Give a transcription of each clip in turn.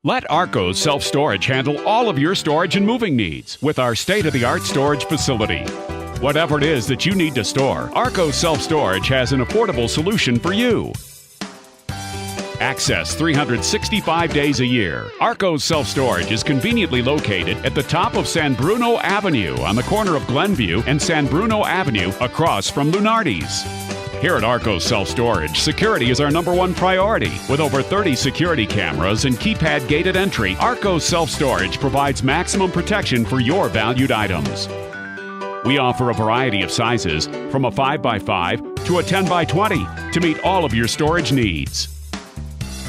Let Arcos Self-Storage handle all of your storage and moving needs with our state-of-the-art storage facility. Whatever it is that you need to store, Arcos Self-Storage has an affordable solution for you. Access 365 days a year. Arcos Self-Storage is conveniently located at the top of San Bruno Avenue on the corner of Glenview and San Bruno Avenue across from Lunardi's. Here at Arcos Self-Storage, security is our #1 priority. With over 30 security cameras and keypad gated entry, Arcos Self-Storage provides maximum protection for your valued items. We offer a variety of sizes, from a 5x5 to a 10x20, to meet all of your storage needs.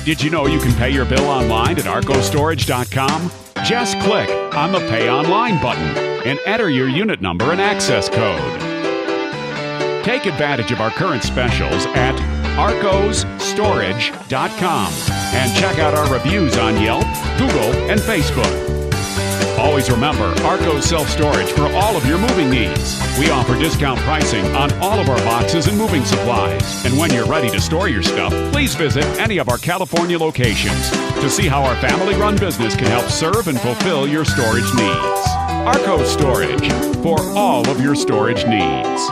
Did you know you can pay your bill online at arcostorage.com? Just click on the Pay Online button and enter your unit number and access code. Take advantage of our current specials at arcostorage.com and check out our reviews on Yelp, Google, and Facebook. Always remember Arcos Self-Storage for all of your moving needs. We offer discount pricing on all of our boxes and moving supplies. And when you're ready to store your stuff, please visit any of our California locations to see how our family-run business can help serve and fulfill your storage needs. Arcos Storage, for all of your storage needs.